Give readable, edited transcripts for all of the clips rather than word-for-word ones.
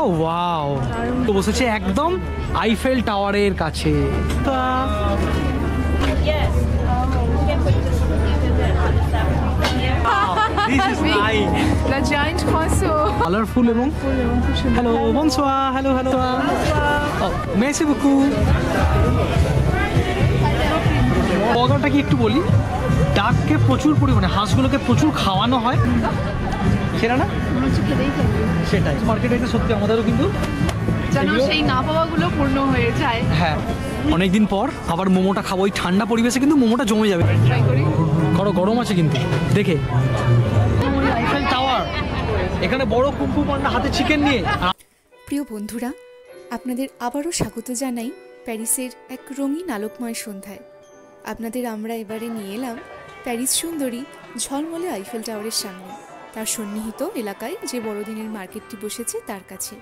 ও wow, তো বসেছে একদম আইফেল টাওয়ারের কাছে। কালারফুল এবং হ্যালো বনসোয়া, হ্যালো হ্যালো, মেসি বুকু। পগাটা কি একটু বলি, ডাককে প্রচুর পরিমাণে, হাঁসগুলোকে প্রচুর খাওয়ানো হয়, সেটা না সেটাই মার্কেটে সত্যি আমাদেরও কিন্তু যেন সেই না পাওয়াগুলো পূর্ণ হয়ে যায়। হ্যাঁ, অনেকদিন পর আবার মোমোটা খাবো, ওই ঠান্ডা পরিবেশে কিন্তু মোমোটা জমে যাবে। ট্রাই করি। গরম আছে কিন্তু দেখে। আইফেল টাওয়ার, এখানে বড় কুম্ফু পান্ডা হাতে চিকেন নিয়ে। প্রিয় বন্ধুরা, আপনাদের আবারও স্বাগত জানাই প্যারিসের এক রঙিন আলোকময় সন্ধ্যায়। আপনাদের আমরা এবারে নিয়ে এলাম প্যারিস সুন্দরী ঝলমলে আইফেল টাওয়ারের সামনে, তার সন্নিহিত এলাকায় যে বড়দিনের মার্কেটটি বসেছে তার কাছে।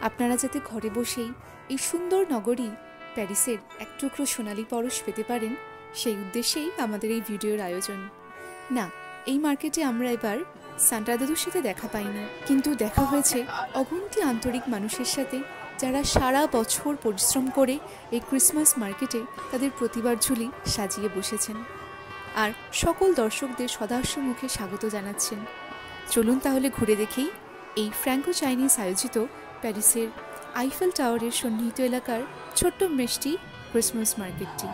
আপনারা যাতে ঘরে বসেই এই সুন্দর নগরী প্যারিসের এক টুকরো সোনালি পরশ পেতে পারেন, সেই উদ্দেশ্যেই আমাদের এই ভিডিওর আয়োজন। না, এই মার্কেটে আমরা এবার সান্টা দাদুর সাথে দেখা পাইনি, কিন্তু দেখা হয়েছে অগুন্তি আন্তরিক মানুষের সাথে, যারা সারা বছর পরিশ্রম করে এই ক্রিসমাস মার্কেটে তাদের প্রতিবার ঝুলি সাজিয়ে বসেছেন আর সকল দর্শকদের সদাস্য মুখে স্বাগত জানাচ্ছেন। চলুন তাহলে ঘুরে দেখেই এই ফ্র্যাঙ্কো চাইনিজ আয়োজিত প্যারিসের আইফেল টাওয়ারের সন্নিহিত এলাকার ছোট্ট মিষ্টি ক্রিসমাস মার্কেটটি।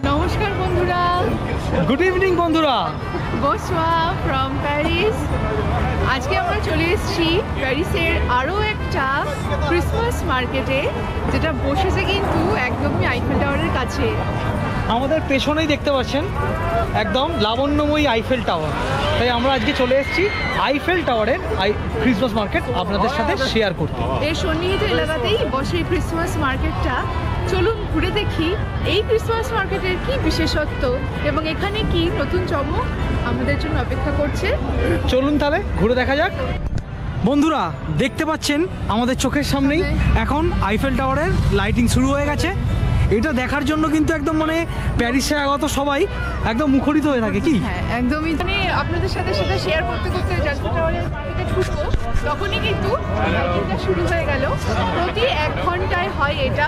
নমস্কার বন্ধুরা, গুড ইভিনিং বন্ধুরা, বনসোয়া ফ্রম প্যারিস। আজকে আমরা চলে এসেছি প্যারিসের আরও একটা ক্রিসমাস মার্কেটে, যেটা বসেছে কিন্তু একদমই আইফেল টাওয়ারের কাছে। আমাদের পেছনেই দেখতে পাচ্ছেন একদম লাবণ্যময়ী আইফেল টাওয়ার, তাই আমরা আজকে চলে এসেছি আইফেল টাওয়ারের ক্রিসমাস মার্কেট আপনাদের সাথে শেয়ার করতে। এর সন্নিহিত এলাকাতেই বসে এই ক্রিসমাস মার্কেটটা। চলুন ঘুরে দেখি এই ক্রিসমাস মার্কেটের কি বিশেষত্ব এবং এখানে কি নতুন চমক আমাদের জন্য অপেক্ষা করছে। চলুন তাহলে ঘুরে দেখা যাক। বন্ধুরা দেখতে পাচ্ছেন আমাদের চোখের সামনেই এখন আইফেল টাওয়ারের লাইটিং শুরু হয়ে গেছে। এটা দেখার জন্য কিন্তু একদম মানে প্যারিসে আগত সবাই একদম মুখরিত হয়ে থাকে। কি হ্যাঁ, একদমই। মানে আপনাদের সাথে সাথে শেয়ার করতে করতে আইফেল টাওয়ারের মার্কেটে ঢুকবো, তখনই কিন্তু লাইটিংটা শুরু হয়ে গেল। প্রতি 1 ঘন্টায় হয় এটা,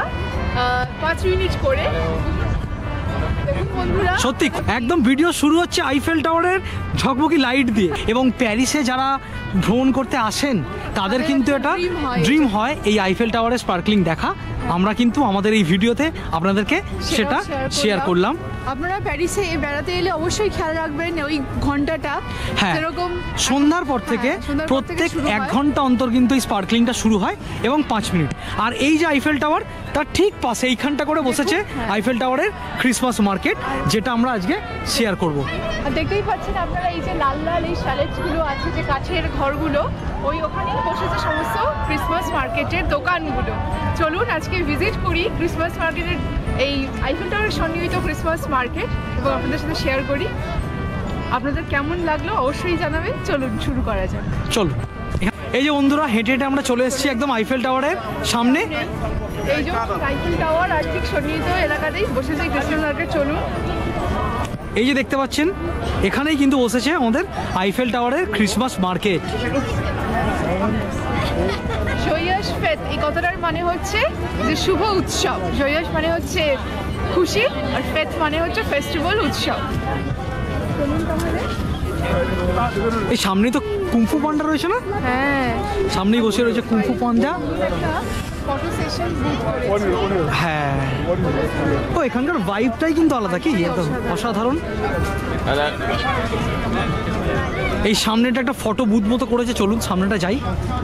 5 মিনিট করে। সত্যি একদম ভিডিও শুরু হচ্ছে আইফেল টাওয়ারের ঝকমকি লাইট দিয়ে, এবং প্যারিসে যারা ভ্রমণ করতে আসেন তাদের কিন্তু এটা ড্রিম হয় এই আইফেল টাওয়ারের স্পার্কলিং দেখা। আমরা কিন্তু আমাদের এই ভিডিওতে আপনাদেরকে সেটা শেয়ার করলাম। আপনারা প্যারিসে বেড়াতে এলে অবশ্যই খেয়াল রাখবেন ওই ঘন্টাটা। হ্যাঁ, সন্ধ্যার পর থেকে প্রত্যেক 1 ঘন্টা অন্তর কিন্তু এই স্পার্কলিংটা শুরু হয় এবং 5 মিনিট। আর এই যে আইফেল টাওয়ার তার ঠিক পাশে এইখানটা করে বসেছে আইফেল টাওয়ারের ক্রিসমাস মার্কেট, যেটা আমরা আজকে শেয়ার করব। আর দেখতেই পাচ্ছেন আপনারা এই যে লাল লাল এই শ্যালেটগুলো আছে, যে কাঠের ঘরগুলো, ওখানেই বসেছে সমস্ত ক্রিসমাস মার্কেটের দোকানগুলো। চলুন আজকে ভিজিট করি ক্রিসমাস মার্কেটের এই আইফেল টাওয়ারের সন্নিহিত ক্রিসমাস মার্কেট এবং আপনাদের সাথে শেয়ার করি। আপনাদের কেমন লাগলো অবশ্যই জানাবেন। চলুন শুরু করা যাক। চলুন, এই যে বন্ধুরা হেঁটে হেঁটে আমরা চলে এসেছি একদম আইফেল টাওয়ারের সামনে। এই যে আইফেল টাওয়ার আর ঠিক সন্নিহিত এলাকাতেই বসেছে ক্রিসমাস মার্কেট। চলুন, এই যে দেখতে পাচ্ছেন এখানেই কিন্তু বসেছে আমাদের আইফেল টাওয়ারের ক্রিসমাস মার্কেট। জয়াস ফেত, এই কথাটার মানে হচ্ছে যে শুভ উৎসব। জয়াস মানে হচ্ছে খুশি, আর ফেত মানে হচ্ছে ফেস্টিভ্যাল, উৎসব। এই সামনেই তো কুংফু পান্ডা রয়েছে না? হ্যাঁ, সামনেই বসে রয়েছে কুংফু পান্ডা। হ্যাঁ, ও এখানকার ভাইবটাই কিন্তু আলাদা। কি অসাধারণ। এই সামনেটা একটা ফটো বুথ মতো করেছে, চলুন সামনেটা যাই।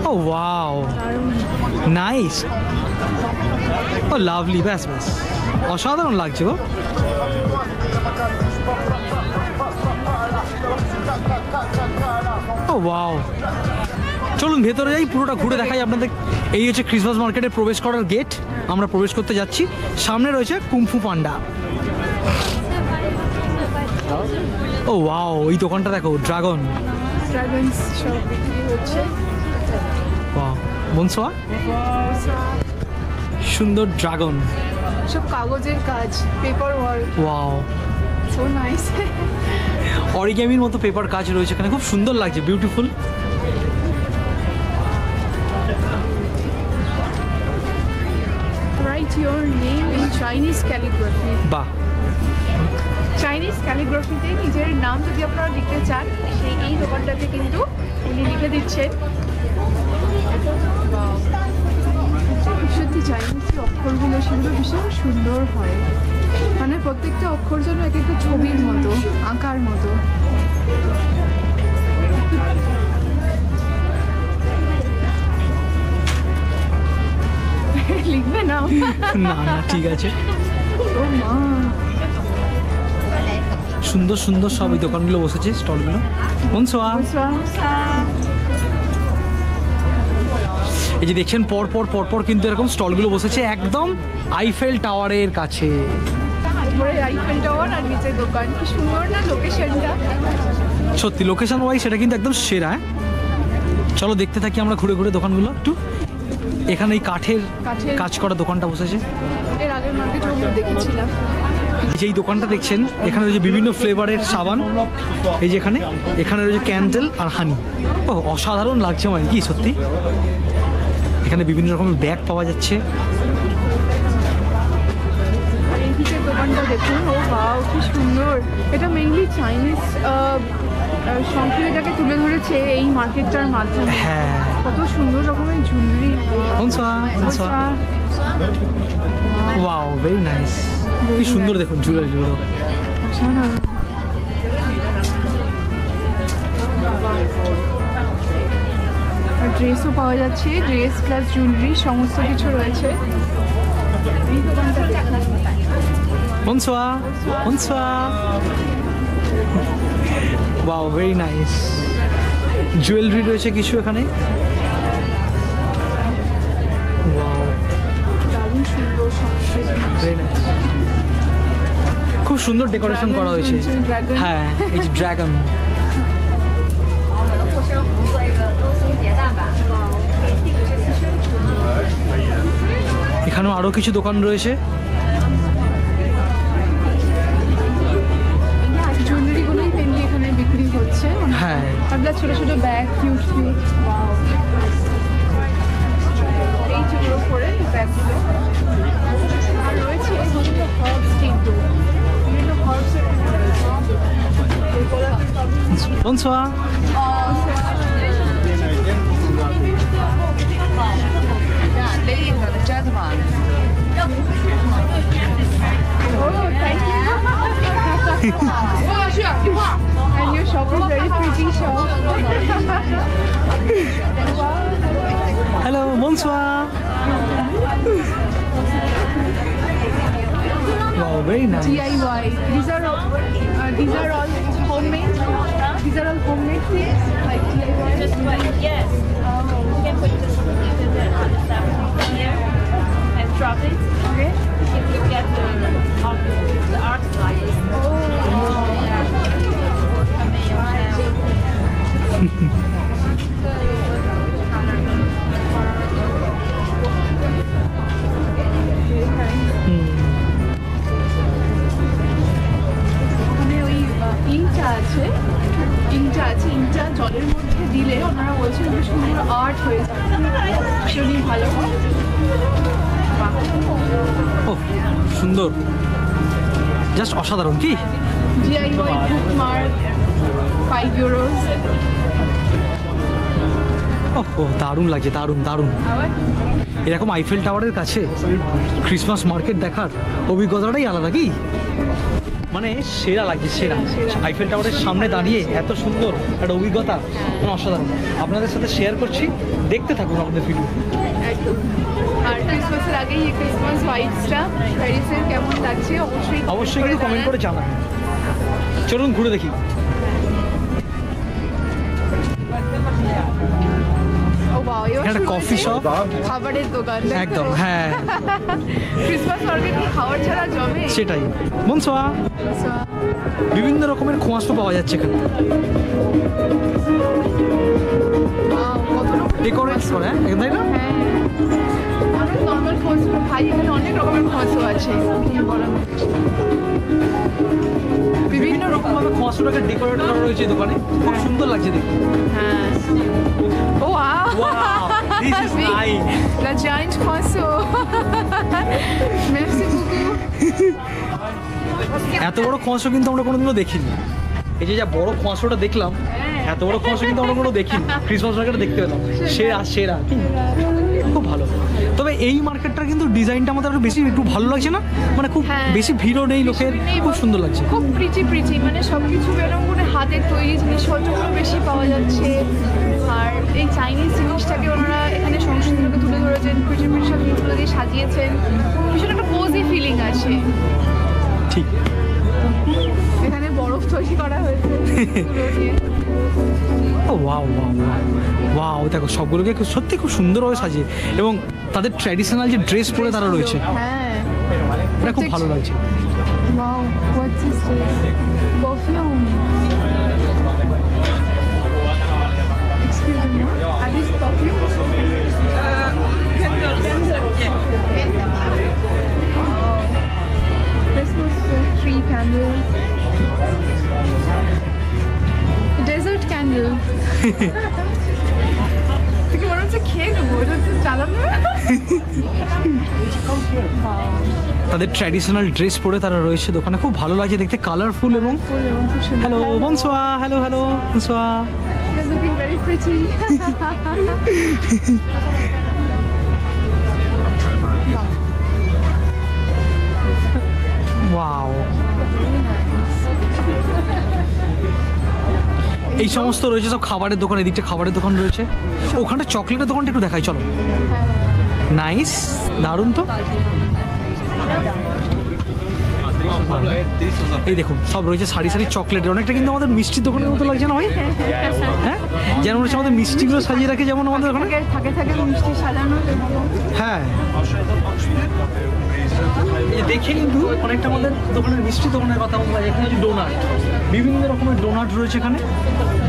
ও ওয়াও, নাইস, ও লাভলি, ব্যাস ব্যাস, অসাধারণ লাগছে গো। ও ওয়াও, চলুন ভেতরে যাই, পুরোটা ঘুরে দেখাই আপনাদের। এই হচ্ছে ক্রিসমাস মার্কেটে প্রবেশ করার গেট, আমরা প্রবেশ করতে যাচ্ছি। সামনে রয়েছে কুংফু পান্ডা। ও ওয়াও, এই দোকানটা দেখো, ড্রাগন। ওয়াও, বনসোয়া। সুন্দর ড্রাগন। সব কাগজের কাজ, paper work, wow, so nice. অরিগ্যামির মতো পেপার কাজ রয়েছে এখানে, খুব সুন্দর লাগছে, beautiful. Write your name in Chinese calligraphy. বাহ, চাইনিজ ক্যালিগ্রাফিতে নিজের নাম যদি আপনারা লিখতে চান, সেই এই দোকানটাতে কিন্তু উনি লিখে দিচ্ছেন। সত্যি চাইনিজ যে অক্ষরগুলো, সেগুলো ভীষণ সুন্দর হয়, মানে প্রত্যেকটা অক্ষর যেন এক একটা ছবির মতো, আঁকার মতো। লিখবে না? না না ঠিক আছে। ও মা, সুন্দর সুন্দর সব এই দোকানগুলো বসেছে, স্টলগুলো। বনসোয়া, এই যে দেখছেন পর পর পর পর কিন্তু এরকম স্টলগুলো বসেছে একদম আইফেল টাওয়ারের কাছে। উপরে আইফেল টাওয়ার আর নিচে দোকান, কি সুন্দর না লোকেশনটা। সত্যি লোকেশন ওয়াইজ সেটা কিন্তু একদম সেরা। চলো দেখতে থাকি আমরা ঘুরে ঘুরে দোকানগুলো একটু। এখানে এই কাঠের কাজ করা দোকানটা বসেছে, এর আগের মার্কেটে আমরা দেখেছিলাম। যেই দোকানটা দেখছেন এখানে রয়েছে বিভিন্ন ফ্লেভারের সাবান। এই যে এখানে রয়েছে ক্যান্ডেল আর হানি। ও অসাধারণ লাগছে মানে কি সত্যি। এখানে বিভিন্ন রকমের ব্যাগ পাওয়া যাচ্ছে। আর এই দিকের দোকানটা দেখুন, ও বাও কি সুন্দর। এটা মেইনলি চাইনিজ সংস্কৃতিটাকে তুলে ধরেছে এই মার্কেটটার মাধ্যমে। হ্যাঁ, কত সুন্দর রকমের জুয়েলারি। Wow, very nice. কি সুন্দর দেখুন জুয়েলারিগুলো। আর ড্রেসও পাওয়া যাচ্ছে, ড্রেস প্লাস জুয়েলারি সমস্ত কিছু রয়েছে এই দোকানটাতে। Bonsoir. Bonsoir. Wow, very nice. Jewellery রয়েছে কিছু এখানে। Wow. দারুণ সুন্দর সংস্কৃতি। Very nice. খুব সুন্দর ডেকোরেশন করা হয়েছে। Dragon. হ্যাঁ, এই যে ড্রাগন। এখানেও আরো কিছু দোকান রয়েছে। জুয়েলারিগুলোই মেনলি এখানে বিক্রি হচ্ছে। হ্যাঁ, আপনার ছোট ছোট ব্যাগ, কিউট কিউট। এই ছোটো করে ব্যাগগুলো। আর রয়েছে বিভিন্ন হার্বস, কিন্তু বিভিন্ন হার্বসের Bonsoir. And your shop is very pretty shop. Hello, bonsoir. Wow, very nice. DIY. These are all homemade. These are all homemade things, like DIY. Just like, yes. You can put just on the fabric here and drop it. Okay. If you get the art slides. ওখানে ওই ইংটা আছে, ইংটা জলের মধ্যে দিলে ওনারা বলছেন যে সুন্দর আর্ট হয়ে যাবে, ভীষণই ভালো। ও সুন্দর, জাস্ট অসাধারণ। কি DIY bookmark, 5 euros. ও দারুণ লাগছে, দারুণ দারুণ। আবার এরকম আইফেল টাওয়ারের কাছে ক্রিসমাস মার্কেট দেখার অভিজ্ঞতাটাই আলাদা। কি মানে সেরা লাগছে, সেরা। আইফেল টাওয়ারের সামনে দাঁড়িয়ে এত সুন্দর একটা অভিজ্ঞতা, মানে অসাধারণ। আপনাদের সাথে শেয়ার করছি, দেখতে থাকুন আমাদের ভিডিও। একদম। আর ক্রিসমাসের আগেই এই ক্রিসমাস ভাইবসটা প্যারিসের কেমন লাগছে অবশ্যই কিন্তু কমেন্ট করে জানাবেন। চলুন ঘুরে দেখি। একটা কফি শপ, খাবারের দোকান একদম। হ্যাঁ, ক্রিসমাস মার্কেটে খাবার ছাড়া জমে। সেটাই। বনসোয়া। বিভিন্ন রকমের খোঁয়াশো পাওয়া যাচ্ছে এখানে, ডেকোরেট করে, তাই না? হ্যাঁ, অনেক নর্মাল খোঁজো ভাই, এখানে অনেক রকমের খোঁজো আছে, বিভিন্ন রকম। খসড়াকে ডেকোরেট করা রয়েছে এই দোকানে, খুব সুন্দর লাগছে দেখতে। হ্যাঁ, ও Wow, this is nice. La giant croissant. Merci beaucoup. এত বড় খসড়া কিন্তু আমরা কোনোদিনও দেখিনি। এই যে যা বড় খসড়াটা দেখলাম, এত বড় খসড়া কিন্তু আমরা কোনো দেখিনি। ক্রিসমাস মার্কেটে দেখতে পেলাম, সেরা খুব ভালো। তবে এই মার্কেটটার কিন্তু ডিজাইনটা আমাদের একটু বেশি একটু ভালো লাগছে না, মানে খুব বেশি ভিড়ও নেই লোকের, খুব সুন্দর লাগছে, খুব প্রিটি মানে সব কিছু এরকম করে হাতের তৈরি জিনিসপত্রগুলো বেশি পাওয়া যাচ্ছে। আর এই চাইনিজ জিনিসটাকে ওনারা এখানে সংস্কৃতিকে তুলে ধরেছেন, প্রিটি সব জিনিসগুলো দিয়ে সাজিয়েছেন, ভীষণ একটা কোজি ফিলিং আছে। ঠিক, এখানে বরফ তৈরি করা হয়েছে ও ওয়াও, দেখো সবগুলোকে সত্যি খুব সুন্দরভাবে সাজিয়ে, এবং তাদের ট্র্যাডিশনাল যে ড্রেস পরে তারা রয়েছে, হ্যাঁ, এটা খুব ভালো লাগছে। Wow, what's this? Perfume. Excuse me, are these perfumes? Christmas tree candle. Desert candle. থেকে মনে হচ্ছে খেয়ে নেবো, এটা হচ্ছে জ্বালানো। তাদের ট্র্যাডিশনাল ড্রেস পরে তারা রয়েছে দোকানে, খুব ভালো লাগছে দেখতে, কালারফুল এবং হ্যালো বনসোয়া, হ্যালো বনসোয়া। They're looking very pretty. Wow, এই সমস্ত রয়েছে সব খাবারের দোকান, এদিকটা খাবারের দোকান রয়েছে, ওখানটা চকলেটের দোকানটা একটু দেখাই চলো। নাইস, দারুণ তো। এই দেখুন সব রয়েছে সারি চকলেটের, অনেকটা কিন্তু আমাদের মিষ্টির দোকানের মতো লাগছে না ভাই? হ্যাঁ, যেমন হচ্ছে আমাদের মিষ্টিগুলো সাজিয়ে রাখে যেমন আমাদের ওখানে থাকে মিষ্টি সাজানো। হ্যাঁ, দেখে কিন্তু অনেকটা আমাদের দোকানের মিষ্টি দোকানের কথা বলা যায়। এখানে হচ্ছে ডোনাট, বিভিন্ন রকমের ডোনাট রয়েছে এখানে,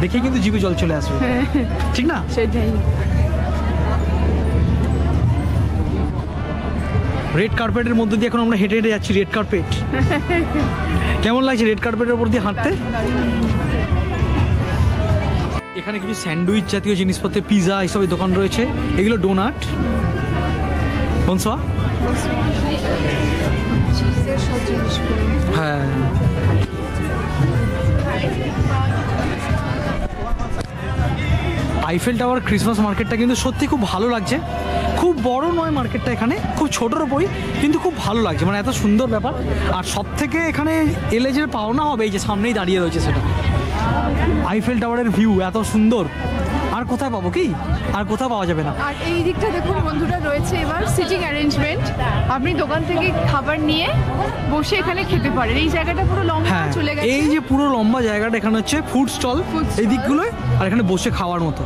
দেখে কিন্তু জিভে জল চলে আসবে, ঠিক না? সেটাই। রেড কার্পেটের মধ্যে দিয়ে এখন আমরা হেঁটে হেঁটে যাচ্ছি, রেড কার্পেট। কেমন লাগছে রেড কার্পেটের উপর দিয়ে হাঁটতে? এখানে কিছু স্যান্ডউইচ জাতীয় জিনিসপত্র, পিৎজা এইসব দোকান রয়েছে, এগুলো ডোনাট। বনসোয়া, হ্যাঁ, আইফেল টাওয়ার ক্রিসমাস মার্কেটটা কিন্তু সত্যি খুব ভালো লাগছে। খুব বড় নয় মার্কেটটা, এখানে খুব ছোটোর ওপরই, কিন্তু খুব ভালো লাগছে, মানে এত সুন্দর ব্যাপার। আর সব থেকে এখানে এলে যে পাওনা হবে, এই যে সামনেই দাঁড়িয়ে রয়েছে সেটা, আইফেল টাওয়ারের ভিউ এত সুন্দর, আর কোথায় পাবো কি, আর কোথাও পাওয়া যাবে না। আর এই দিকটা দেখুন বন্ধুরা, রয়েছে এবার সিটিং অ্যারেঞ্জমেন্ট, আপনি দোকান থেকে খাবার নিয়ে বসে এখানে খেতে পারেন। এই জায়গাটা পুরো লম্বা হ্যাঁ, চলে গেছে, এই যে পুরো লম্বা জায়গাটা এখানে হচ্ছে ফুড স্টল, এই দিকগুলোয়, আর এখানে বসে খাওয়ার মতো।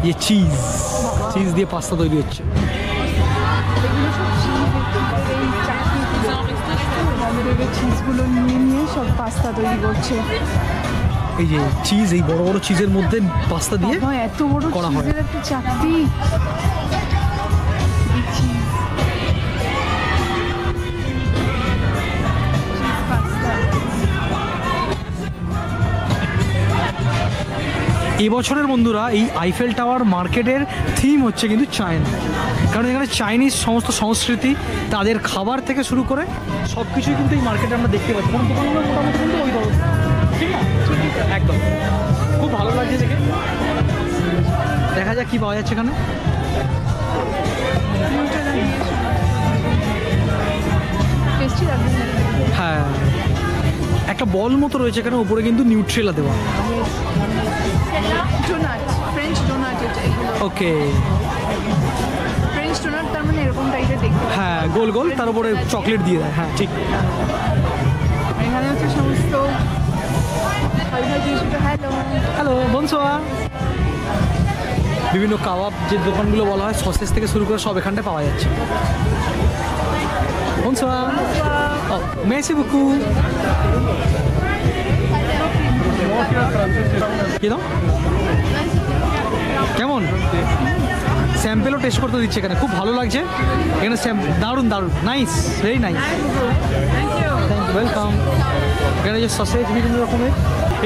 এই চিজ দিয়ে পাস্তা তৈরি হচ্ছে। চিজগুলো নিয়ে সব পাস্তা তৈরি করছে। এই যে চিজ, এই বড় বড় চিজের মধ্যে পাস্তা দিয়ে এত বড় করা হয়। চিজের একটা চাকতি। এবছরের বন্ধুরা এই আইফেল টাওয়ার মার্কেটের থিম হচ্ছে কিন্তু চায়না, কারণ এখানে চাইনিজ সমস্ত সংস্কৃতি, তাদের খাবার থেকে শুরু করে সব কিছুই কিন্তু এই মার্কেটে আমরা দেখতে পাচ্ছি। কোনো দোকানগুলো মোটামুটি কিন্তু ওই ধরনের, ঠিক না? একদম খুব ভালো লাগছে দেখে। দেখা যাক কি পাওয়া যাচ্ছে এখানে। হ্যাঁ, একটা বল মতো রয়েছে এখানে, উপরে কিন্তু নিউট্রেলা দেওয়া। ডোনাট, ফ্রেঞ্চ ডোনাট এটা। ওকে, ফ্রেঞ্চ ডোনাট তার মানে এরকম টাইপের দেখতে। হ্যাঁ, গোল গোল, তার উপরে চকলেট দিয়ে দেয়। হ্যাঁ, ঠিক। এখানে হচ্ছে সমস্ত হ্যালো বনসোয়া। বিভিন্ন কাবাব যে দোকানগুলো বলা হয়, সসেস থেকে শুরু করে সব এখানটায় পাওয়া যাচ্ছে। বনসোয়া, ও মেসি বুকু কি দাও, কেমন স্যাম্পেলও টেস্ট করতে দিচ্ছে এখানে, খুব ভালো লাগছে এখানে। দারুণ দারুণ, nice, very nice, thank you, welcome. এখানে যে সসেজ বিভিন্ন রকমের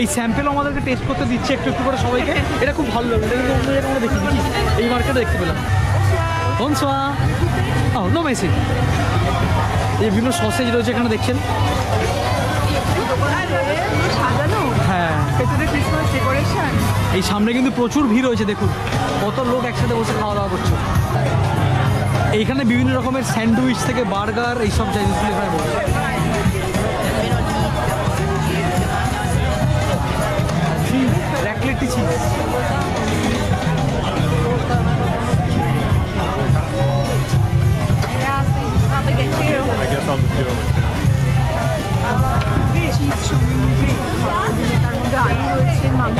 এই স্যাম্পেলও আমাদেরকে টেস্ট করতে দিচ্ছে একটু একটু করে সবাইকে। এটা খুব ভালো লাগে, এটা কিন্তু অন্য জায়গায় আমরা দেখিনি, এই মার্কেটে দেখতে পেলাম। Bonsoir. Oh, no merci. এই বিভিন্ন সসেজ রয়েছে এখানে দেখছেন। সাজানো, হ্যাঁ, ভেতরে ক্রিসমাস ডেকোরেশন। এই সামনে কিন্তু প্রচুর ভিড় হয়েছে, দেখুন কত লোক একসাথে বসে খাওয়া দাওয়া করছে। এইখানে বিভিন্ন রকমের স্যান্ডউইচ থেকে বার্গার এইসব জিনিসগুলো এখানে বসে। র্যাকলেটি চিজ,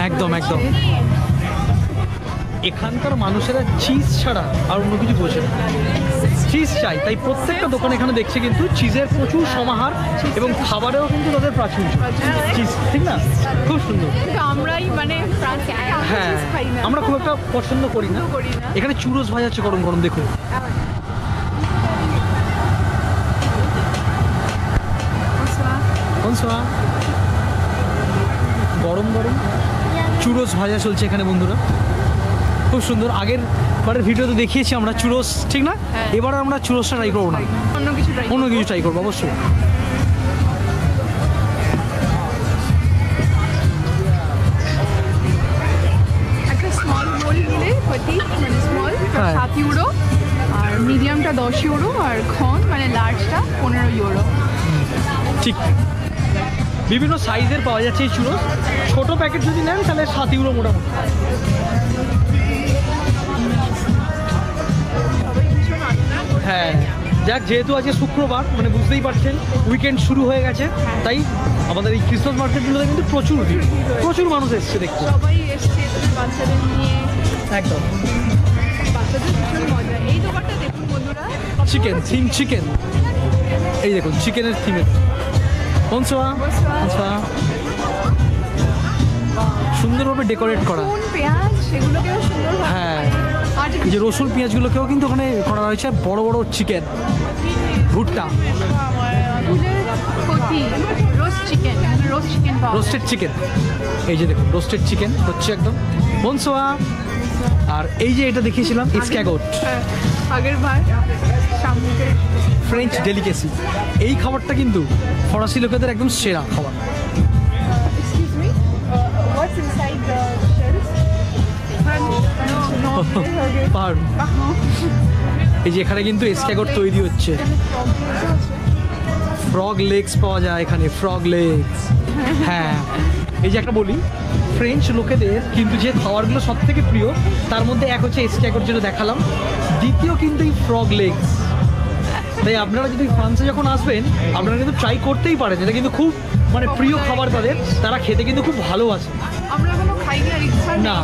একদম একদম। এখানকার মানুষেরা চিজ ছাড়া আর অন্য কিছু বোঝে না, চিজ চাই। তাই প্রত্যেকটা দোকান এখানে দেখছে কিন্তু চিজের প্রচুর সমাহার, এবং খাবারেও কিন্তু তাদের প্রাচুর্য চিজ, ঠিক না? খুব সুন্দর। আমরাই মানে হ্যাঁ, আমরা খুব একটা পছন্দ করি না। এখানে চুরোস ভাজাচ্ছে গরম গরম, দেখুন। গরম গরম চুরোস ভাজা চলছে এখানে বন্ধুরা, খুব সুন্দর। আগের বারের ভিডিওতে দেখিয়েছি আমরা চুরোস, ঠিক না? এবার আমরা চুরোসটা ট্রাই করবো না, অন্য কিছু ট্রাই করবো অবশ্যই। একটা স্মল বোল নিলে প্রতি মানে স্মল 7 ইউরো, আর মিডিয়ামটা 10 ইউরো, আর খন মানে লার্জটা 15 ইউরো। ঠিক, বিভিন্ন সাইজের পাওয়া যাচ্ছে এই চুরোস। ছোট প্যাকেট যদি নেন তাহলে 7 ইউরো মোটামুটি। হ্যাঁ, যাক, যেহেতু আজকে শুক্রবার, মানে বুঝতেই পারছেন উইকেন্ড শুরু হয়ে গেছে, তাই আমাদের এই ক্রিসমাস মার্কেটগুলোতে কিন্তু প্রচুর ভিড়, প্রচুর মানুষ এসছে দেখতে। সবাই এসছে বাচ্চাদের নিয়ে, একদম বাচ্চাদের ভীষণ মজা। এই দোকানটা দেখুন বন্ধুরা, চিকেন, থিম চিকেন, এই দেখুন চিকেনের থিমে। সুন্দরভাবে ডেকোরেট করা, রসুন পেঁয়াজ সেগুলোকেও সুন্দর। হ্যাঁ, এই যে রসুন পেঁয়াজগুলোকেও কিন্তু ওখানে করা রয়েছে। বড় বড় চিকেন, ভুট্টা, রোস্টেড চিকেন, এই যে দেখুন রোস্টেড চিকেন হচ্ছে একদম। বনসোয়া। আর এই যে এটা দেখিয়েছিলাম এসক্যাগট, আগের বার সামনে ফ্রেঞ্চ ডেলিকেসি। এই খাবারটা কিন্তু ফরাসি লোকেদের একদম সেরা খাবার। Excuse me, what's inside the shells? No. পার্ম। এই যে এখানে কিন্তু এসক্যাগট তৈরি হচ্ছে। ফ্রগ লেগস পাওয়া যায় এখানে, ফ্রগ লেগস। হ্যাঁ, এই যে একটা বলি, ফ্রেঞ্চ লোকেদের কিন্তু যে খাবারগুলো সব থেকে প্রিয় তার মধ্যে এক হচ্ছে এসক্যাগট, যেটা দেখালাম। দ্বিতীয় কিন্তু এই ফ্রগ লেগস। তাই আপনারা যদি ফ্রান্সে যখন আসবেন আপনারা কিন্তু ট্রাই করতেই পারেন, এটা কিন্তু খুব মানে প্রিয় খাবার তাদের, তারা খেতে কিন্তু খুব ভালোবাসে। আমরা কোনো খাইনি আর ইচ্ছা না,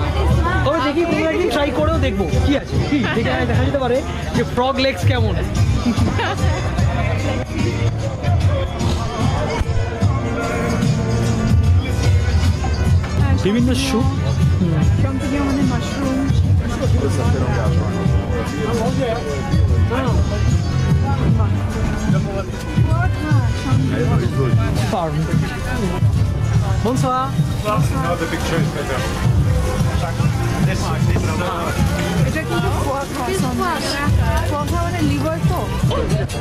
তবে দেখি কোনো একদিন ট্রাই করেও দেখবো কি আছে, কি দেখা যেতে পারে যে ফ্রগ লেগস কেমন। বিভিন্ন স্যুপ, আমাদের মাশরুম, ফার্ম। Bonsoir. এটা কিন্তু মানে লিভার তো।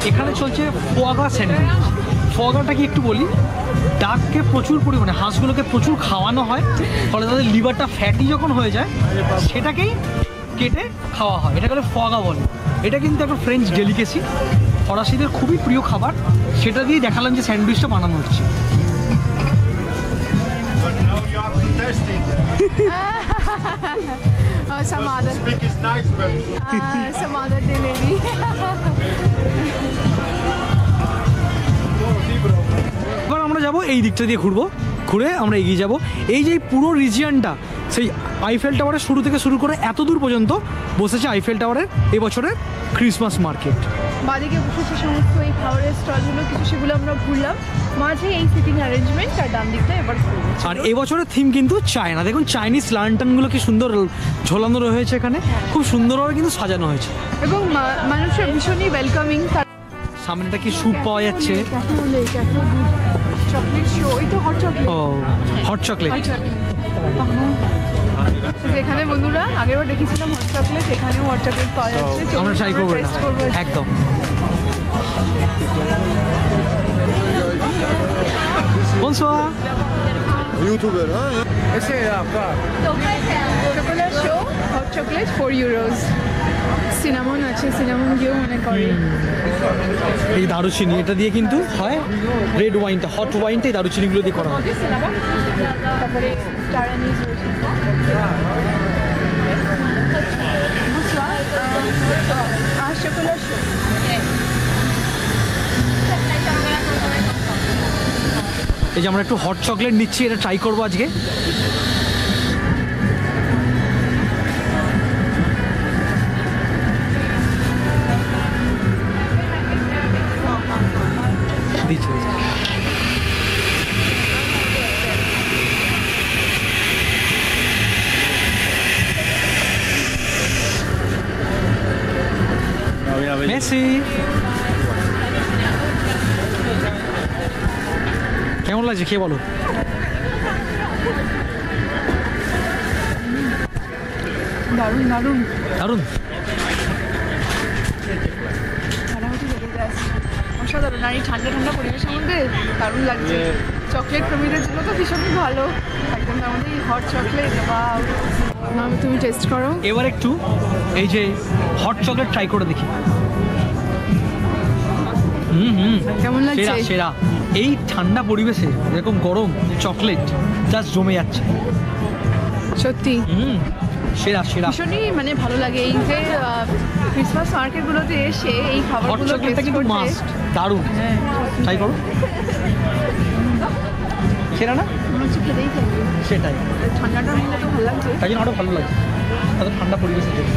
এখানে চলছে ফোয়াগা স্যান্ডউইচ। ফোয়াগাটা কি একটু বলি, ডাককে প্রচুর পরিমাণে, হাঁসগুলোকে প্রচুর খাওয়ানো হয়, ফলে তাদের লিভারটা ফ্যাটি যখন হয়ে যায় সেটাকেই কেটে খাওয়া হয়, এটাকে ফোয়াগা বলে। এটা কিন্তু একটা ফ্রেঞ্চ ডেলিকেসি, ফরাসিদের খুবই প্রিয় খাবার। সেটা দিয়েই দেখালাম যে স্যান্ডউইচটা বানানো হচ্ছে। Some other day maybe. এবার আমরা যাবো এই দিকটা দিয়ে, ঘুরবো। ঘুরে আমরা এগিয়ে যাব। এই যে পুরো রিজিয়নটা সেই আইফেল টাওয়ারের শুরু থেকে শুরু করে এত দূর পর্যন্ত বসেছে আইফেল টাওয়ারের এবছরের ক্রিসমাস মার্কেট। বাদিকে বসেছে সমস্ত এই খাবারের স্টলগুলো, কিছু সেগুলো আমরা ঘুরলাম। মাঝে এই সিটিং অ্যারেঞ্জমেন্ট, আর ডান দিকটা এবার আর এবছরের থিম কিন্তু চায়না। দেখুন চাইনিজ লান্টানগুলো কি সুন্দর ঝোলানো রয়েছে এখানে, খুব সুন্দরভাবে কিন্তু সাজানো হয়েছে এবং মানুষের ভীষণই ওয়েলকামিং। সামনেটা কি স্যুপ পাওয়া যাচ্ছে, চকলেট শো, এই তো হট চকলেট। ও হট চকলেট। এখানে বন্ধুরা আগেরবার দেখেছিলাম হট চকলেট, এখানেও হট চকলেট পাওয়া যাচ্ছে। আমরা ট্রাই করবো টেস্ট করবো একদম। Bonsoir. YouTuber, hein? Chocolate show, hot chocolate 4 euros. Cinnamon আছে, সিনামন দিয়েও মনে করে। এই দারুচিনি, এটা দিয়ে কিন্তু হয় রেড ওয়াইনটা, হট ওয়াইনটা এই দারুচিনিগুলো দিয়ে করা হয়। তারপরে টারানিজ রয়েছে। আর চকোলেট শো। এই যে আমরা একটু হট চকলেট নিচ্ছি, এটা ট্রাই করবো আজকে। দিচ্ছি মেসি। কেমন লাগছে খেয়ে বলো? দারুণ দারুণ দারুণ। অসাধারণ। আর এই ঠান্ডা ঠান্ডা পরিবেশের মধ্যে দারুণ লাগছে। চকলেট প্রেমীদের জন্য তো ভীষণই ভালো। একদম আমাদের এই হট চকলেট, বা তুমি টেস্ট করো। এবার একটু এই যে হট চকলেট ট্রাই করে দেখি। কেমন সেরা লাগছে? সেরা। এই ঠান্ডা পরিবেশে এরকম গরম চকলেট জাস্ট জমে যাচ্ছে। সত্যি সেরা সেরা। ভীষণই মানে ভালো লাগে এই যে ক্রিসমাস মার্কেটগুলোতে এসে এই হট খাবারগুলো চকলেটটা টেস্ট কিন্তু করতে। মাস্ট। দারুণ, হ্যাঁ, ট্রাই করো। সেরা না? মনে হচ্ছে খেতেই থাকবে। সেটাই, ঠান্ডাটার মধ্যে তো ভালো লাগছে। তাই জন্য আরও ভালো লাগছে এত ঠান্ডা পরিবেশের জন্য।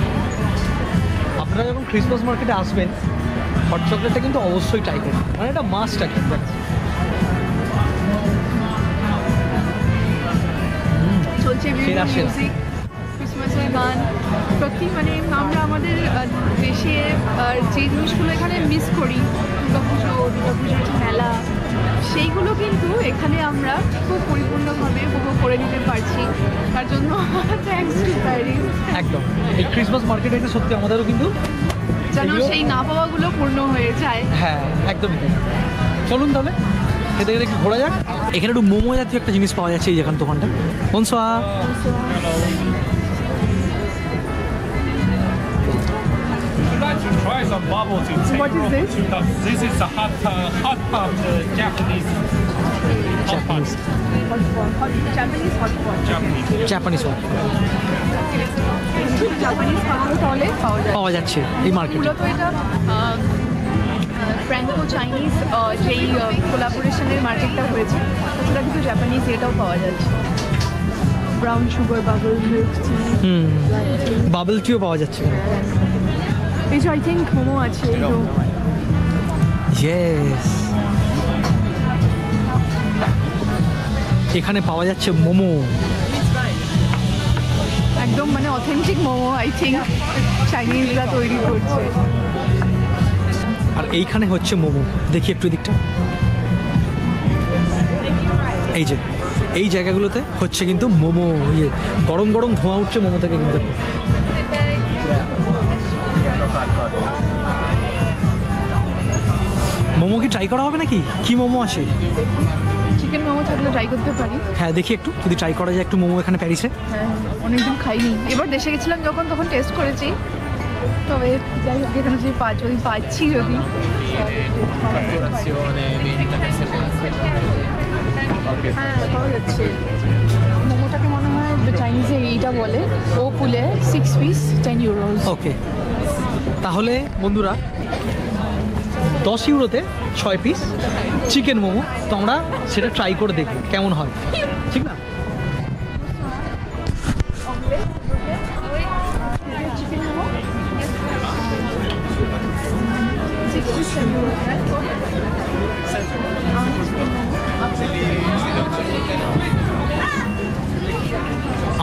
আপনারা যখন ক্রিসমাস মার্কেটে আসবেন হট চকলেটটা কিন্তু অবশ্যই ট্রাই করবেন, মানে এটা মাস্ট আর কি। চলছে সেরা সেরা। মিউজিক, ক্রিসমাসের গান। সত্যি মানে আমরা আমাদের দেশে যে জিনিসগুলো এখানে মিস করি, দুর্গাপুজোর যে মেলা, সেইগুলো কিন্তু এখানে আমরা খুব পরিপূর্ণভাবে উপভোগ করে নিতে পারছি। তার জন্য থ্যাঙ্কস টু প্যারিস। একদম, এই ক্রিসমাস মার্কেটে এটা সত্যি আমাদেরও কিন্তু যেন এগুলো- সেই না পাওয়াগুলো পূর্ণ হয়ে যায়। হ্যাঁ একদমই তাই। চলুন তাহলে খেতে খেতে একটু ঘোরা যাক। এখানে একটু মোমো জাতীয় একটা জিনিস পাওয়া যাচ্ছে এই যেখানে দোকানটা। বনসোয়া। Try some bubble tea. What is this? This is a hot pot Japanese. Hot pot. Japanese hotpot. Japanese. Japanese Japanese খাবার তাহলে পাওয়া যায়। পাওয়া যাচ্ছে এই মার্কেটে। মূলত এটা ফ্র্যাঙ্কো চাইনিজ যেই কোলাবোরেশনের মার্কেটটা হয়েছে, সেটা কিন্তু জাপানিজ এটাও পাওয়া যাচ্ছে। Brown sugar, bubble milk tea, bubble টিও পাওয়া যাচ্ছে। এই যে আই থিঙ্ক মোমো আছে। এই তো ইয়েস, এখানে পাওয়া যাচ্ছে মোমো। একদম মানে অথেন্টিক মোমো আই থিঙ্ক চাইনিজরা তৈরি করছে। আর এইখানে হচ্ছে মোমো। দেখি একটু দিকটা। এই যে এই জায়গাগুলোতে হচ্ছে কিন্তু মোমো, ইয়ে গরম গরম ধোঁয়া উঠছে মোমো থেকে কিন্তু। মোমো কি ট্রাই করা হবে নাকি? কি মোমো আছে? চিকেন মোমো থাকলে ট্রাই করতে পারি। হ্যাঁ দেখি একটু যদি ট্রাই করা যায় একটু মোমো এখানে প্যারিসে। হ্যাঁ, অনেকদিন খাইনি। এবার দেশে গেছিলাম যখন, তখন টেস্ট করেছি। তবে যাই হোক, এখানে যদি পাচ্ছি যদি হ্যাঁ পাওয়া যাচ্ছে। মোমোটাকে মনে হয় চাইনিজে এইটা বলে ও পুলে 6 পিস 10 ইউরোস। ওকে, তাহলে বন্ধুরা 10 ইউরোতে 6 পিস চিকেন মোমো। তো আমরা সেটা ট্রাই করে দেখব কেমন হয়, ঠিক না?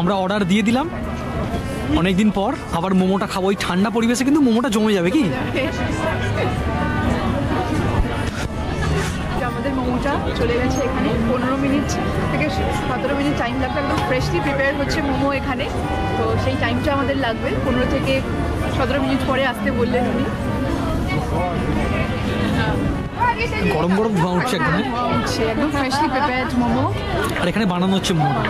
আমরা অর্ডার দিয়ে দিলাম অনেকদিন পর, আবার মোমোটা খাবো। ওই ঠান্ডা পরিবেশে কিন্তু মোমোটা জমে যাবে কি? আমাদের মোমোটা চলে গেছে এখানে। 15 মিনিট থেকে 17 মিনিট টাইম লাগবে। একদম ফ্রেশলি প্রিপেয়ার হচ্ছে মোমো এখানে, তো সেই টাইমটা আমাদের লাগবে। 15 থেকে 17 মিনিট পরে আসতে বললেন উনি। গরম গরম ধোঁয়া উঠছে একদম, একদম ফ্রেশলি প্রিপেয়ার্ড মোমো। আর এখানে বানানো হচ্ছে মোমো।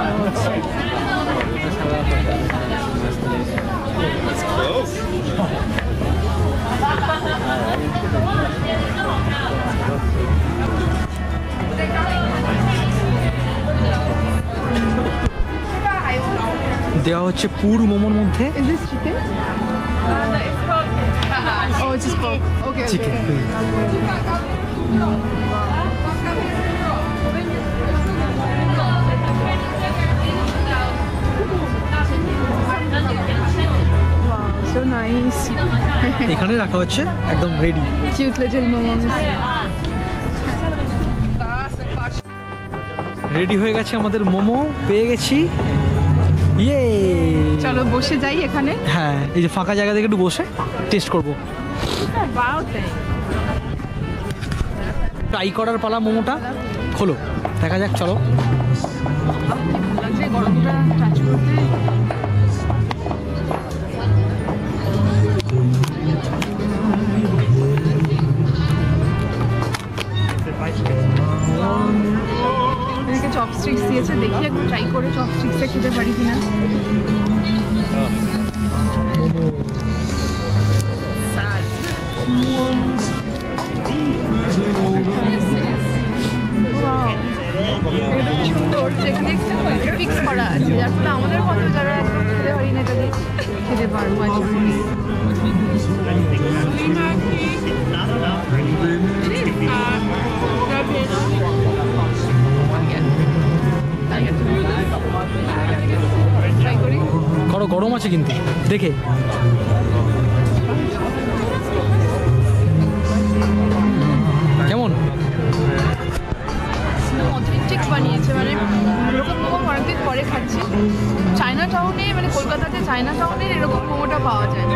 দেওয়া হচ্ছে পুর মোমোর মধ্যে Is this chicken? Oh, it's just pork. Okay, chicken. So nice. এখানে রাখা হচ্ছে একদম ready. Cute little momos. Ready হয়ে গেছে আমাদের মোমো, পেয়ে গেছি। ইয়ে, চলো বসে যাই এখানে। হ্যাঁ, এই যে ফাঁকা জায়গা থেকে একটু বসে টেস্ট করব। ট্রাই করার পালা। মোমোটা খোলো, দেখা যাক। চলো। লাগছে গরমটা টাচ করতে। এদিকে চপস্টিক্স দিয়েছে, দেখি একটু ট্রাই করে চপস্টিক্সে খেতে পারি কিনা। সুন্দর, যেখানে ফিক্স করা আছে, যার ফলে আমাদের মতো যারা একদম খেতে পারি না এটা দিয়ে খেতে পারবো। ট্রাই করি। করো, গরম আছে কিন্তু দেখে। কেমন? অথেন্টিক বানিয়েছে, মানে এরকম মোমো অনেকদিন পরে খাচ্ছি। চায়না টাউনে, মানে কলকাতাতে চায়না টাউনের এরকম মোমোটা পাওয়া যায়।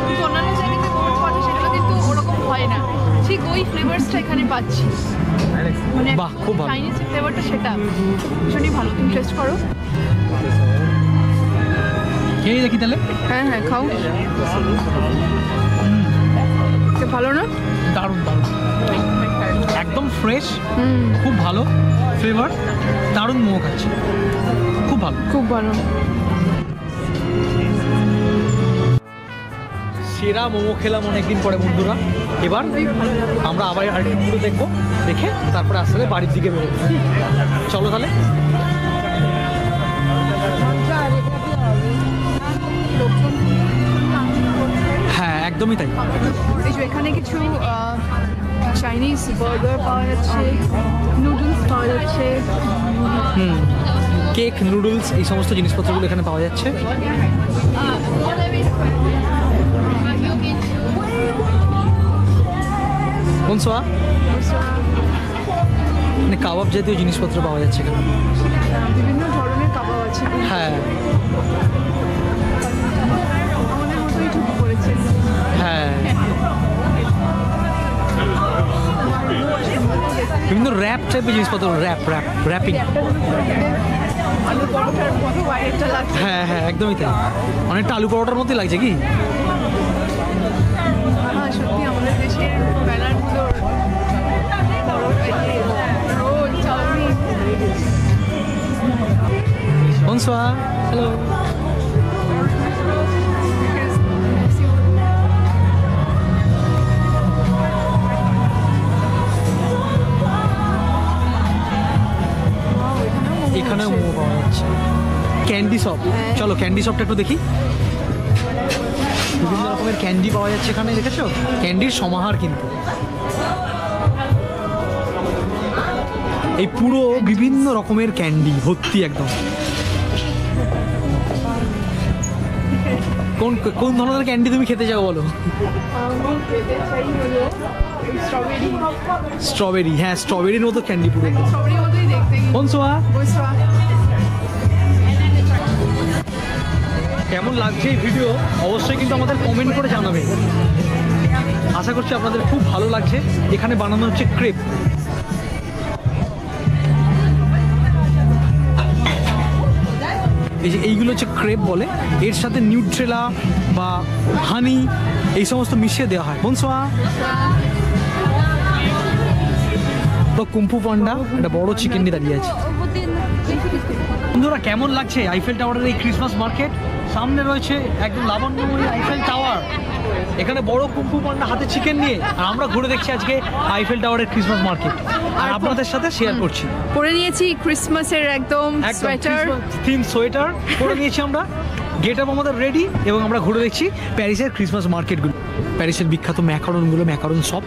কিন্তু অন্যান্য জায়গাতে মোমো পাওয়া যায় সেগুলো কিন্তু ওরকম হয় না। ঠিক ওই ফ্লেভার্সটা এখানে পাচ্ছি, মানে বাহ, খুব ভালো। চাইনিজ ফ্লেভারটা সেটা ভীষণই ভালো। তুমি টেস্ট করো। খেয়ে দেখি তাহলে। হ্যাঁ হ্যাঁ, খাও। ভালো না? দারুণ দারুণ, একদম ফ্রেশ, খুব ভালো ফ্লেভার, দারুণ মোমো খাচ্ছি, খুব ভালো, খুব ভালো। সেরা মোমো খেলাম অনেকদিন পরে বন্ধুরা। এবার আমরা আবার আরেকটু পুরো দেখবো, দেখে তারপরে আসলে বাড়ির দিকে বেরোবো। চলো তাহলে। হ্যাঁ, একদমই তাই। এই যে এখানে কিছু চাইনিজ বার্গার পাওয়া যাচ্ছে, নুডলস পাওয়া যাচ্ছে। কেক, নুডলস, এই সমস্ত জিনিসপত্রগুলো এখানে পাওয়া যাচ্ছে। কোন সোয়া? মানে কাবাব জাতীয় জিনিসপত্র পাওয়া যাচ্ছে এখানে। বিভিন্ন ধরনের কাবাব আছে। হ্যাঁ আমাদের মতোই ঢুকে পড়েছে। হ্যাঁ, বিভিন্ন র্যাপ টাইপের জিনিসপত্র, র্যাপিং। আলু পরোটার মতো বাইরেটা লাগছে। হ্যাঁ হ্যাঁ, একদমই তাই, অনেকটা আলু পরোটার মতোই লাগছে কি? হ্যাঁ, সত্যি আমাদের দেশের ব্যানারগুলোর রোল, চাউমিন। বনসোয়া, হ্যালো। এখানেও মোমো পাওয়া যাচ্ছে। ক্যান্ডি শপ, চলো ক্যান্ডি শপটা একটু দেখি। বিভিন্ন রকমের ক্যান্ডি পাওয়া যাচ্ছে এখানে, দেখেছো? ক্যান্ডির সমাহার কিন্তু। এই পুরো বিভিন্ন রকমের ক্যান্ডি ভর্তি একদম। কোন কোন ধরনের ক্যান্ডি তুমি খেতে চাও বলো? স্ট্রবেরি, হ্যাঁ স্ট্রবেরির মতো ক্যান্ডি পুরো। স্ট্রবেরির মতোই দেখতে। বনসোয়া, বনসোয়া। কেমন লাগছে এই ভিডিও অবশ্যই কিন্তু আমাদের কমেন্ট করে জানাবেন। আশা করছি আপনাদের খুব ভালো লাগছে। এখানে বানানো হচ্ছে ক্রেপ। এই যে এইগুলো হচ্ছে ক্রেপ বলে, এর সাথে নিউট্রেলা বা হানি এই সমস্ত মিশিয়ে দেওয়া হয়। বনসোয়া, তো কুম্ফু পান্ডা একটা বড় চিকেন নিয়ে দাঁড়িয়ে আছে। বন্ধুরা কেমন লাগছে আইফেল টাওয়ারের এই ক্রিসমাস মার্কেট? সামনে রয়েছে একদম লাবণ্যময়ী আইফেল টাওয়ার, এখানে বড় কুম্ফু পান্ডা হাতে চিকেন নিয়ে, আর আমরা ঘুরে দেখছি আজকে আইফেল টাওয়ারের ক্রিসমাস মার্কেট, আর আপনাদের সাথে শেয়ার করছি। পরে নিয়েছি ক্রিসমাসের একদম সোয়েটার, থিম সোয়েটার পরে নিয়েছি আমরা। গেট আপ আমাদের রেডি এবং আমরা ঘুরে দেখছি প্যারিসের ক্রিসমাস মার্কেটগুলো, প্যারিসের বিখ্যাত ম্যাকারনগুলো, ম্যাকারন শপ।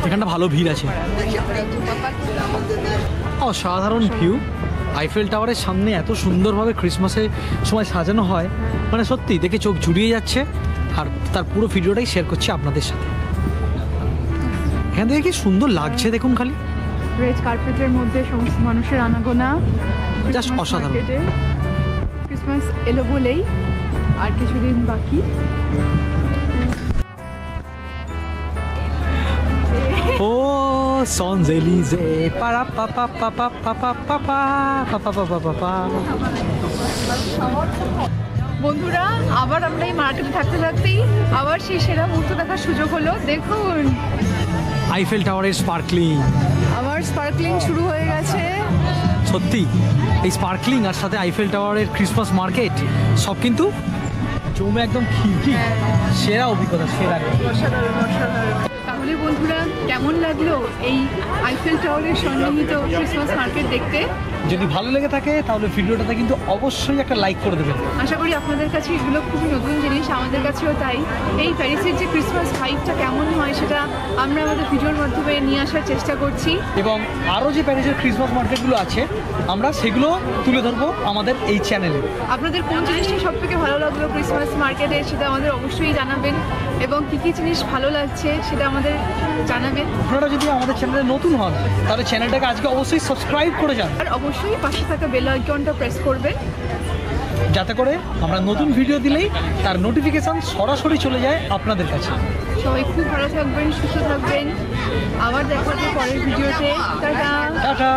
এখানটা ভালো ভিড় আছে, অসাধারণ ভিউ। আইফেল টাওয়ারের সামনে এত সুন্দরভাবে ক্রিসমাসের সময় সাজানো হয়, মানে সত্যি দেখে চোখ জুড়িয়ে যাচ্ছে। আর তার পুরো ভিডিওটাই শেয়ার করছি আপনাদের সাথে। এখান থেকে কি সুন্দর লাগছে দেখুন, খালি রেড কার্পেটের মধ্যে সমস্ত মানুষের আনাগোনা, জাস্ট অসাধারণ। ক্রিসমাস এলো বলেই আর কিছুদিন বাকি। ও Champs-Élysées, para pa pa pa pa pa pa pa pa pa pa pa pa pa. বন্ধুরা আবার আমরা এই মার্কেটে থাকতে থাকতেই আবার সেই সেরা মুহূর্ত দেখার সুযোগ হলো। দেখুন আইফেল টাওয়ারের স্পার্কলিং, আবার স্পার্কলিং শুরু হয়ে গেছে। সত্যি এই স্পার্কলিং আর সাথে আইফেল টাওয়ারের ক্রিসমাস মার্কেট সব কিন্তু জমে একদম খিরকি, সেরা অভিজ্ঞতা, সেরা। অসাধারণ অসাধারণ। তাহলে বন্ধুরা কেমন লাগলো এই আইফেল টাওয়ারের সন্নিহিত ক্রিসমাস মার্কেট দেখতে? যদি ভালো লেগে থাকে তাহলে ভিডিওটাতে কিন্তু অবশ্যই একটা লাইক করে দেবেন। আশা করি আপনাদের কাছে এগুলো খুবই নতুন জিনিস, আমাদের কাছেও তাই। এই প্যারিসের যে ক্রিসমাস ভাইবটা কেমন হয় সেটা আমরা আমাদের ভিডিওর মাধ্যমে নিয়ে আসার চেষ্টা করছি, এবং আরও যে প্যারিসের ক্রিসমাস মার্কেটগুলো আছে আমরা সেগুলো তুলে ধরবো আমাদের এই চ্যানেলে। আপনাদের কোন জিনিসটা সব থেকে ভালো লাগলো ক্রিসমাস মার্কেটে সেটা আমাদের অবশ্যই জানাবেন, এবং কী কী জিনিস ভালো লাগছে সেটা আমাদের জানাবেন। আপনারা যদি আমাদের চ্যানেলে নতুন হন তাহলে চ্যানেলটাকে আজকে অবশ্যই সাবস্ক্রাইব করে যান, আর অবশ্যই পাশে থাকা বেল আইকনটা প্রেস করবেন, যাতে করে আমরা নতুন ভিডিও দিলেই তার নোটিফিকেশন সরাসরি চলে যায় আপনাদের কাছে। সবাই খুব ভালো থাকবেন, সুস্থ থাকবেন। আবার দেখা হবে পরের ভিডিওতে। টাটা। টাটা।